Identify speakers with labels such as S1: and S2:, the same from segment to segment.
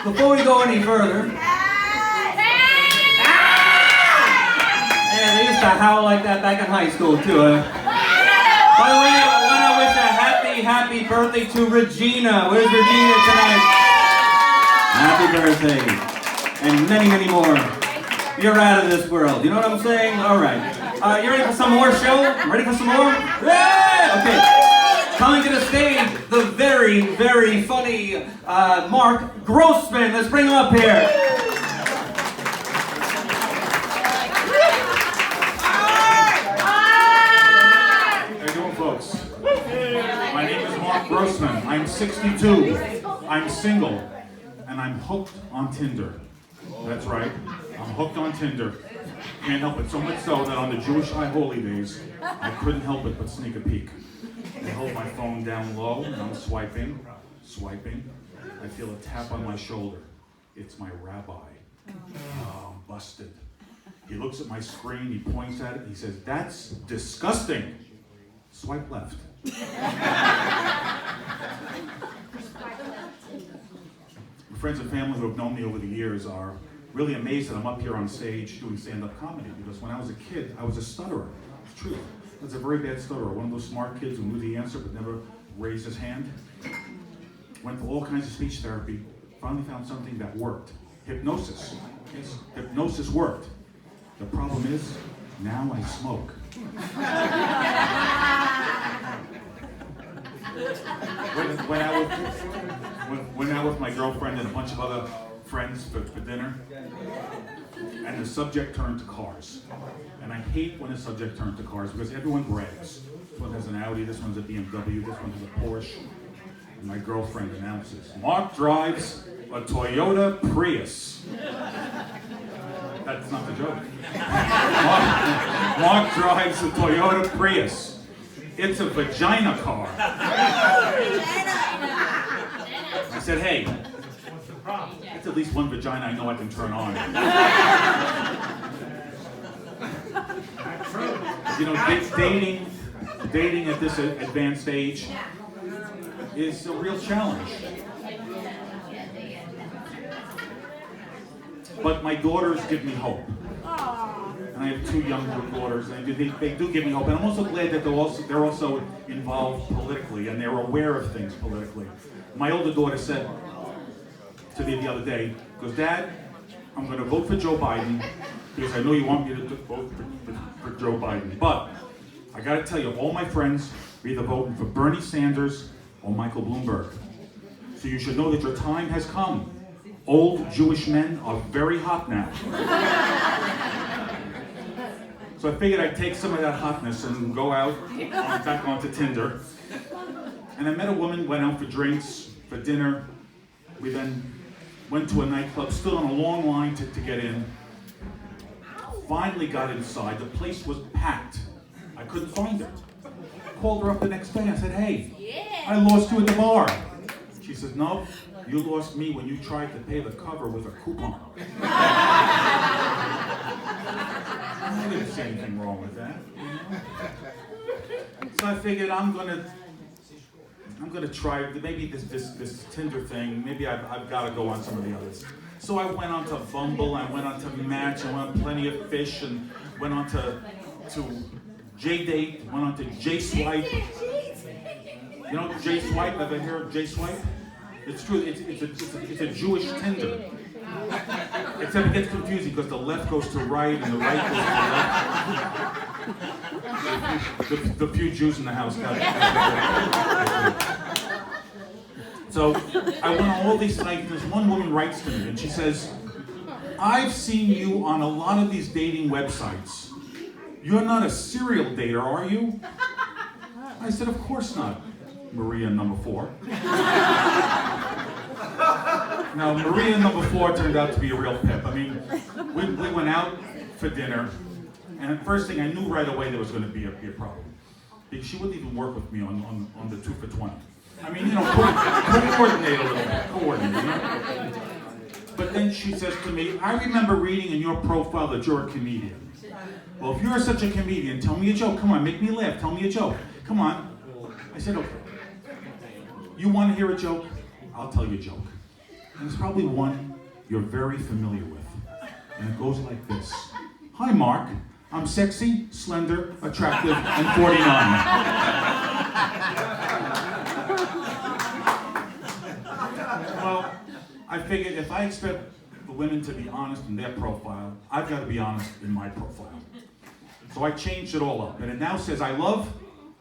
S1: Before we go any further, they used to howl like that back in high school too. By the way, I want to wish a happy birthday to Regina. Where's Regina tonight? Happy birthday. And many, many more. You're out of this world. You know what I'm saying? All right. You ready for some more show? Ready for some more? Yeah! Okay. Coming to the stage, the very, very funny Mark Grossman. Let's bring him up here.
S2: My name is Mark Grossman. I'm 62. I'm single. And I'm hooked on Tinder. That's right. I'm hooked on Tinder. Can't help it. So much so that on the Jewish High Holy Days, I couldn't help it but sneak a peek. I hold my phone down low and I'm swiping. I feel a tap on my shoulder. It's my rabbi. Oh, I'm busted. He looks at my screen, he points at it, he says, "That's disgusting." Swipe left. Friends and family who have known me over the years are really amazed that I'm up here on stage doing stand-up comedy, because when I was a kid, I was a stutterer. It's true. I was a very bad stutterer, one of those smart kids who knew the answer but never raised his hand. Went for all kinds of speech therapy, finally found something that worked. Hypnosis. Yes, hypnosis worked. The problem is, now I smoke. Went out with my girlfriend and a bunch of other friends for dinner, and the subject turned to cars. And I hate when the subject turns to cars because everyone brags. This one has an Audi, this one's a BMW, this one has a Porsche. And my girlfriend announces, "Mark drives a Toyota Prius." That's not the joke. Mark drives a Toyota Prius. It's a vagina car. I said, "Hey, that's at least one vagina I know I can turn on." You know, dating at this advanced age is a real challenge. But my daughters give me hope. And I have two young daughters, and they do give me hope. And I'm also glad that they're also involved politically, and they're aware of things politically. My older daughter said to me the other day, goes, "Dad, I'm going to vote for Joe Biden because I know you want me to vote for Joe Biden. But I got to tell you, all my friends are either voting for Bernie Sanders or Michael Bloomberg. So you should know that your time has come. Old Jewish men are very hot now." So I figured I'd take some of that hotness and go out back onto Tinder. And I met a woman, went out for drinks, for dinner. We then went to a nightclub, stood on a long line to get in. Finally got inside. The place was packed. I couldn't find her. Called her up the next day. I said, "Hey, I lost you at the bar." She says, "No, you lost me when you tried to pay the cover with a coupon." I didn't see anything wrong with that. So I figured I'm gonna try maybe this Tinder thing. Maybe I've got to go on some of the others. So I went on to Bumble, I went on to Match, I went on Plenty of Fish, and went on to J-Date, went on to J-Swipe. You know J-Swipe? Ever hear of J-Swipe? It's true. It's a Jewish Tinder. Except it gets confusing because the left goes to right and the right goes to left. The few Jews in the house got it. So I went on all these sites. This one woman writes to me and she says, "I've seen you on a lot of these dating websites. You're not a serial dater, are you?" I said, "Of course not, Maria number 4. Now, Maria number 4 turned out to be a real pip. I mean, we went out for dinner, and the first thing I knew right away there was going to be a problem. Because she wouldn't even work with me on the 2 for 20. I mean, you know, coordinate a little bit, coordinate, you know? But then she says to me, "I remember reading in your profile that you're a comedian. Well, if you're such a comedian, tell me a joke. Come on, make me laugh. Tell me a joke. Come on." I said, "Okay. You want to hear a joke? I'll tell you a joke. And it's probably one you're very familiar with. And it goes like this. Hi, Mark. I'm sexy, slender, attractive, and 49. Well, I figured if I expect the women to be honest in their profile, I've got to be honest in my profile. So I changed it all up, and it now says I love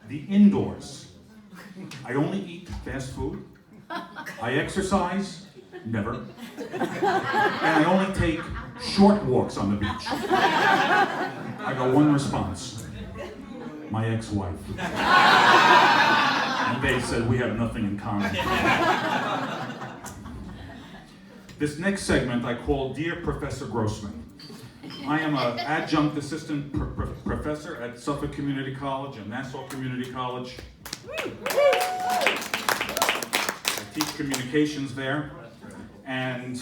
S2: the indoors. I only eat fast food. I exercise, never. And I only take short walks on the beach. I got one response. My ex-wife. And they said we have nothing in common. This next segment I call Dear Professor Grossman. I am an adjunct assistant professor at Suffolk Community College and Nassau Community College. I teach communications there, and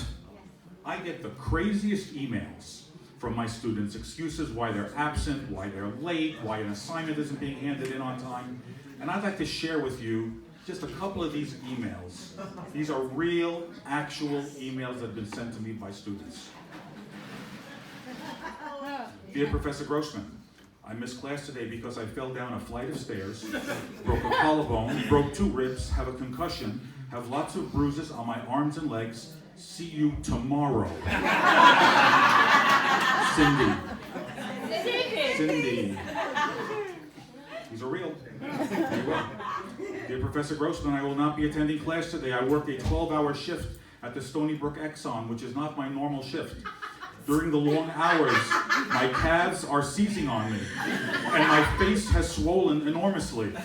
S2: I get the craziest emails from my students, excuses why they're absent, why they're late, why an assignment isn't being handed in on time. And I'd like to share with you just a couple of these emails. These are real, actual emails that have been sent to me by students. Dear Professor Grossman, I missed class today because I fell down a flight of stairs, broke a collarbone, broke 2 ribs, have a concussion, have lots of bruises on my arms and legs. See you tomorrow. Cindy. These are real. Very well. Dear Professor Grossman, I will not be attending class today. I work a 12-hour shift at the Stony Brook Exxon, which is not my normal shift. During the long hours, my calves are seizing on me, and my face has swollen enormously.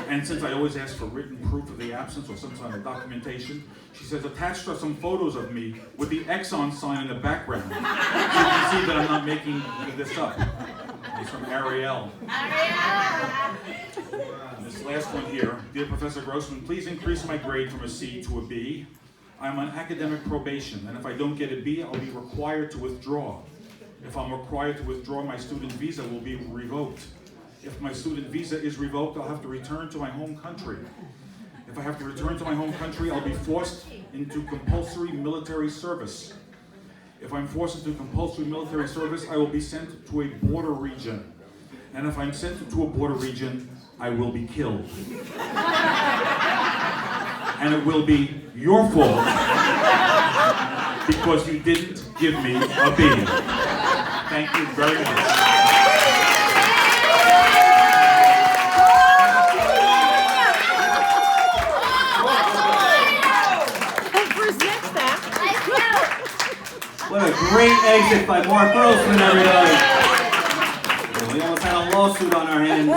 S2: And since I always ask for written proof of the absence or some kind of documentation, she says, attached are some photos of me with the Exxon sign in the background. So you can see that I'm not making this up. It's from Ariel. And this last one here, Dear Professor Grossman, please increase my grade from a C to a B. I'm on academic probation, and if I don't get a B, I'll be required to withdraw. If I'm required to withdraw, my student visa will be revoked. If my student visa is revoked, I'll have to return to my home country. If I have to return to my home country, I'll be forced into compulsory military service. If I'm forced into compulsory military service, I will be sent to a border region. And if I'm sent to a border region, I will be killed. And it will be your fault because you didn't give me a B. Thank you very much.
S1: What a great exit by Mark Grossman, everybody. We almost had a lawsuit on our hands.